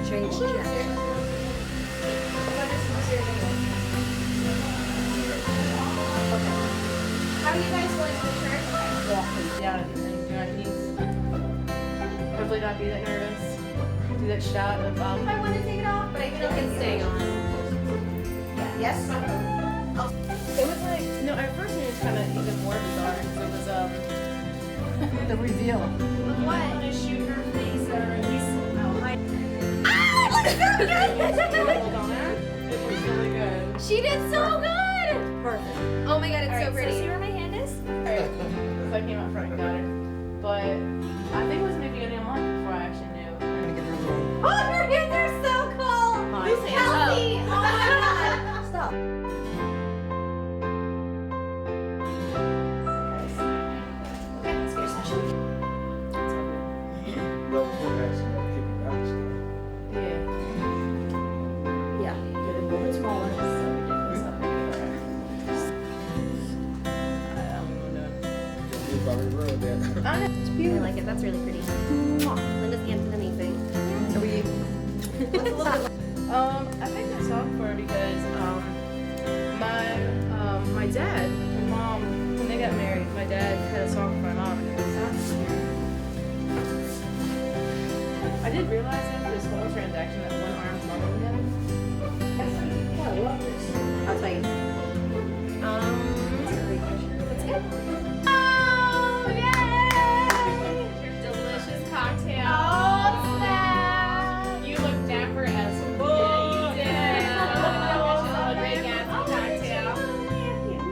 change checks. How are you guys going to the church? Walking down and do our knees. Hopefully not be that nervous. Do that shot of I want to take it off, but I feel like it's staying on. Yes? It was like, no, at first it was kind of even more bizarre because it was The reveal. What? To shoot her face or at least it was really good. She did so good! Perfect. Oh my god, it's so Alright, pretty. so See where my hand is? Alright, so I came out front and got her. But I think it was maybe only a month before I actually knew. I'm gonna give her a little. Oh, your hands are so cool! Whose hands? Casie! Oh my god! Stop. Okay, let's get your session. Yeah. Yeah, get it a little bit smaller. It's beautiful. I like it. That's really pretty. Linda's hands is amazing. Are we? I picked this song for her because my dad and mom, when they got married, my dad had a song for my mom, and it was I did realize after this whole transaction that one arm's longer than the other. Yeah, I love this. I'll tell you. Let's go. Oh, yay! Your delicious cocktail. Oh, snap! You look dapper as fuck. Yeah, you did. Oh, great cocktail.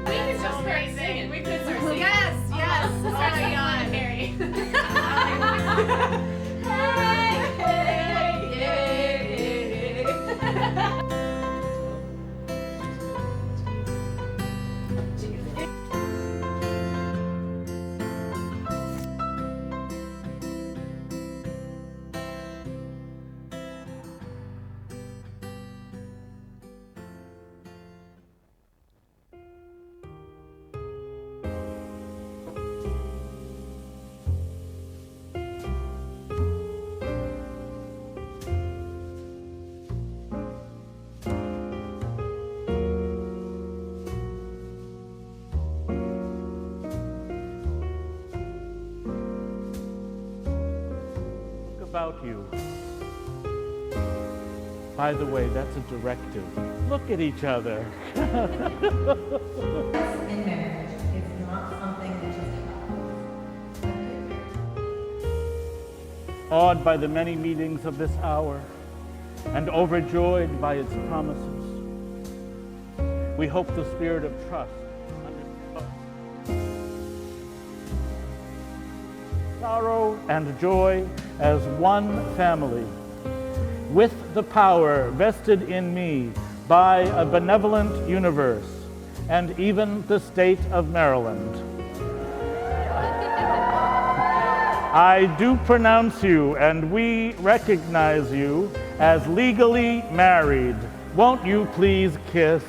We could just start singing. We could start singing. Yes, yes. Sorry, on Mary. About you. By the way, that's a directive. Look at each other. In marriage, it's not something that just happens. Awed by the many meetings of this hour and overjoyed by its promises, we hope the spirit of trust sorrow and joy as one family, with the power vested in me by a benevolent universe and even the state of Maryland. I do pronounce you and we recognize you as legally married. Won't you please kiss?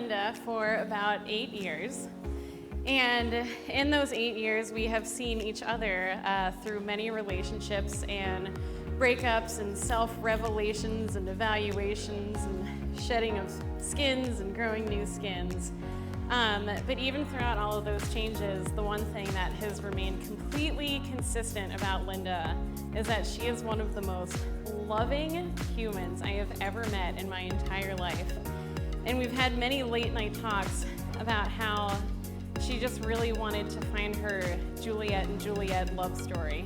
Linda for about 8 years. And in those 8 years, we have seen each other through many relationships and breakups and self-revelations and evaluations and shedding of skins and growing new skins. But even throughout all of those changes, the one thing that has remained completely consistent about Linda is that she is one of the most loving humans I have ever met in my entire life. And we've had many late night talks about how she just really wanted to find her Juliet and Juliet love story.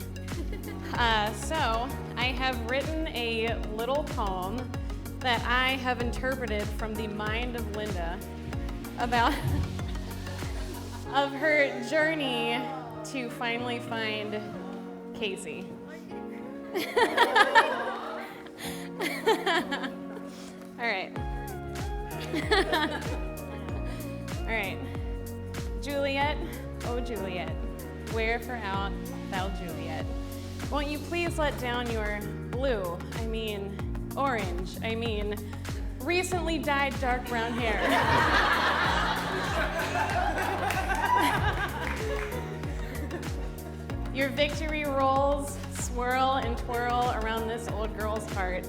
So I have written a little poem that I have interpreted from the mind of Linda about of her journey to finally find Casie. All right. All right. Juliet, oh Juliet, wherefore art thou Juliet? Won't you please let down your blue, I mean orange, I mean recently dyed dark brown hair. Your victory rolls swirl and twirl around this old girl's heart.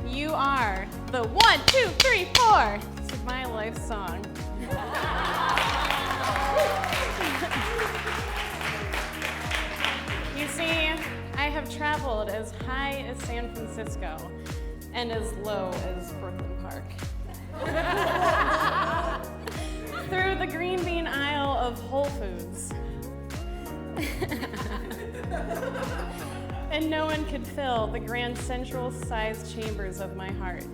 You are the 1, 2, 3, 4. This is my life song. You see, I have traveled as high as San Francisco and as low as Brooklyn Park. Through the green bean aisle of Whole Foods. And no one could fill the grand central-sized chambers of my heart.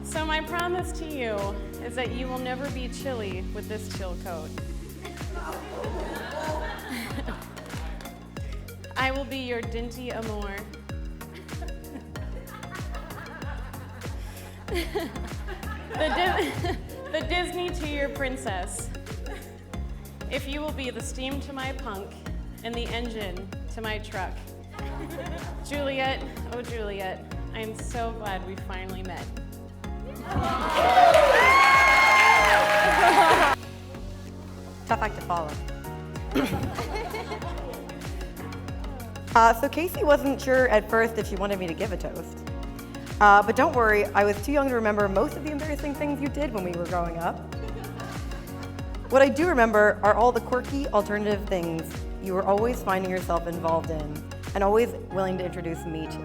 So my promise to you is that you will never be chilly with this Chilcote. I will be your dainty amour. The Disney to your princess. If you will be the steam to my punk and the engine to my truck. Juliet, oh Juliet, I am so glad we finally met. Tough act to follow. So Casie wasn't sure at first if she wanted me to give a toast. But don't worry, I was too young to remember most of the embarrassing things you did when we were growing up. What I do remember are all the quirky, alternative things you were always finding yourself involved in and always willing to introduce me to.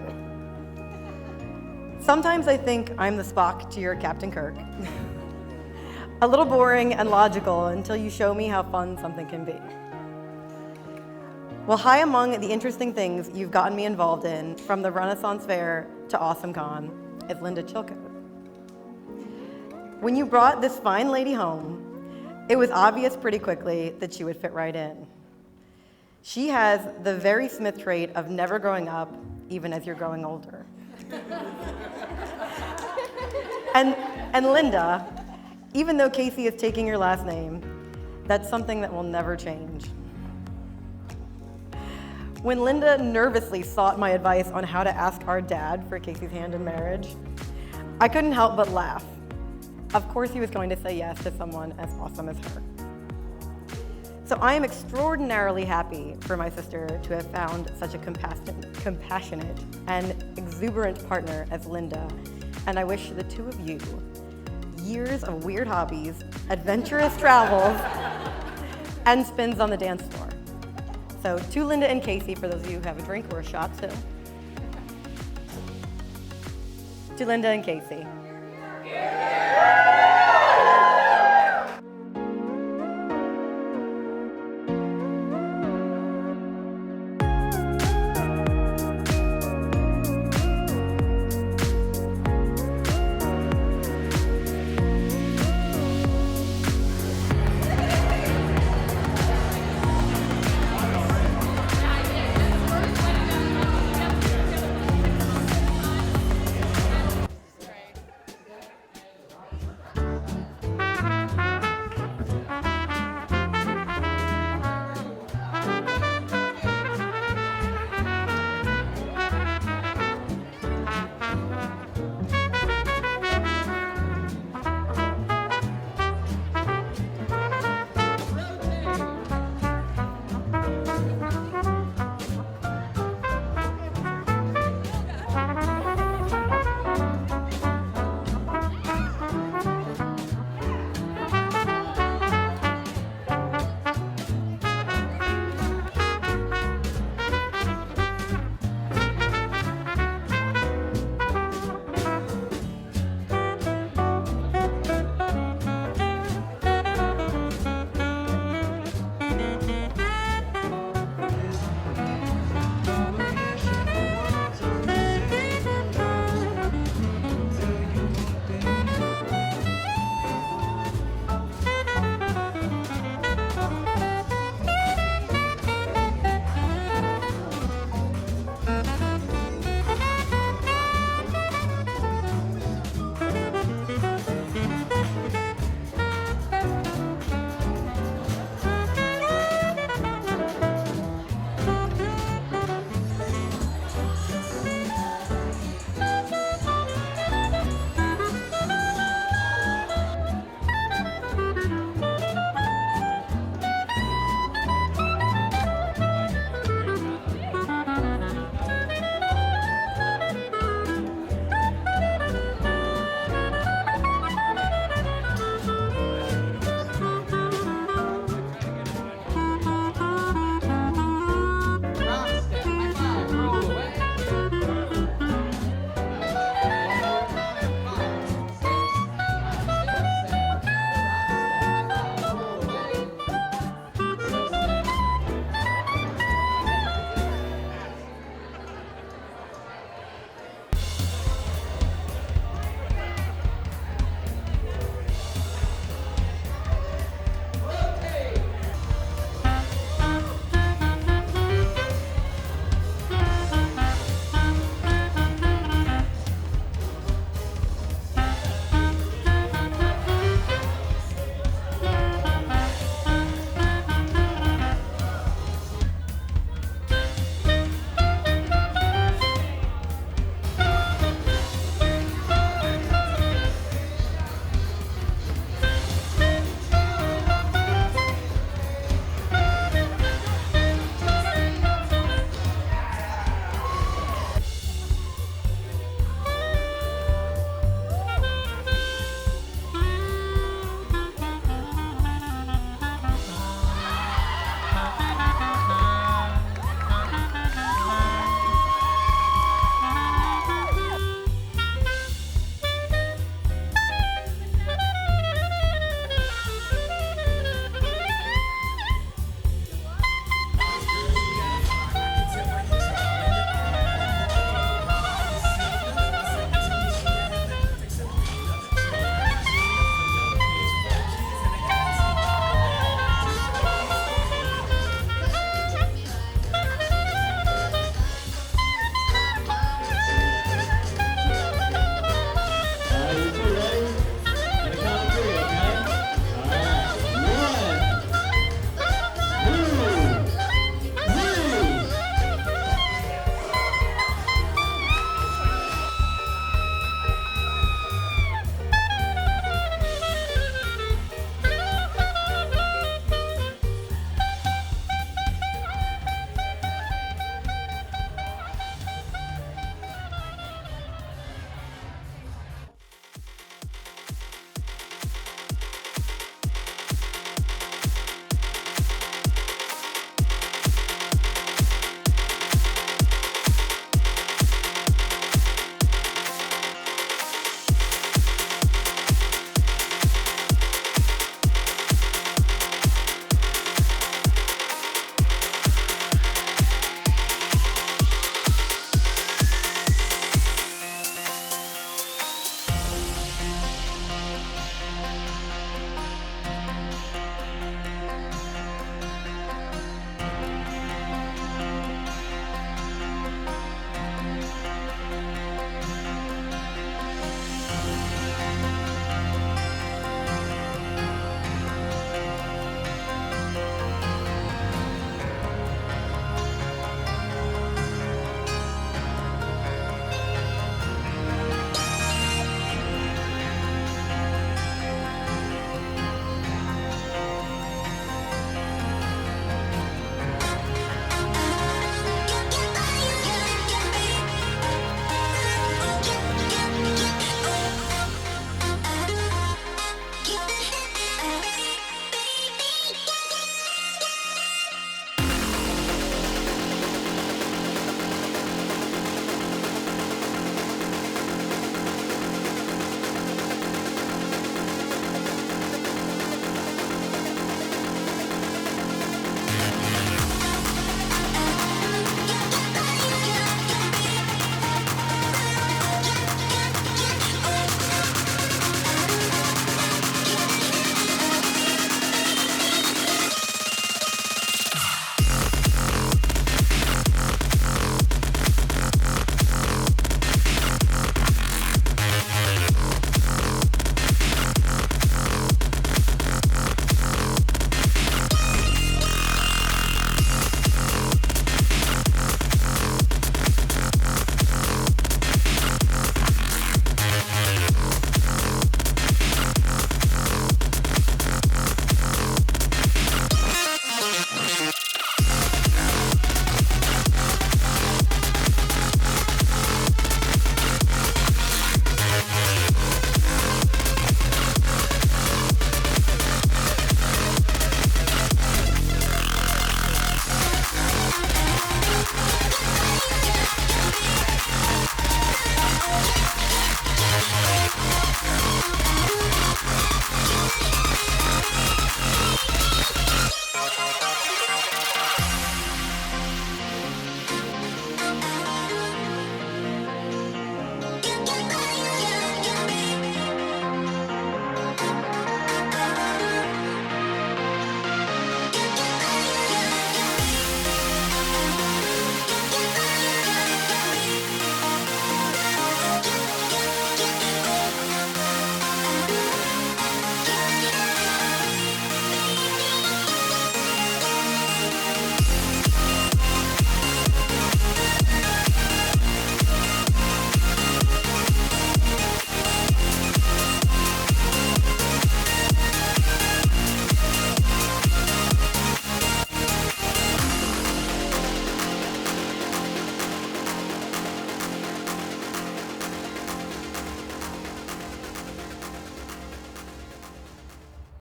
Sometimes I think I'm the Spock to your Captain Kirk. A little boring and logical until you show me how fun something can be. Well, high among the interesting things you've gotten me involved in, from the Renaissance Fair to AwesomeCon, is Linda Chilcote. When you brought this fine lady home, it was obvious pretty quickly that she would fit right in. She has the very Smith trait of never growing up, even as you're growing older. And Linda, even though Casie is taking your last name, that's something that will never change. When Linda nervously sought my advice on how to ask our dad for Casie's hand in marriage, I couldn't help but laugh. Of course he was going to say yes to someone as awesome as her. So I am extraordinarily happy for my sister to have found such a compassionate and exuberant partner as Linda, and I wish the two of you years of weird hobbies, adventurous travels, and spins on the dance floor. So to Linda and Casie, for those of you who have a drink or a shot too. To Linda and Casie.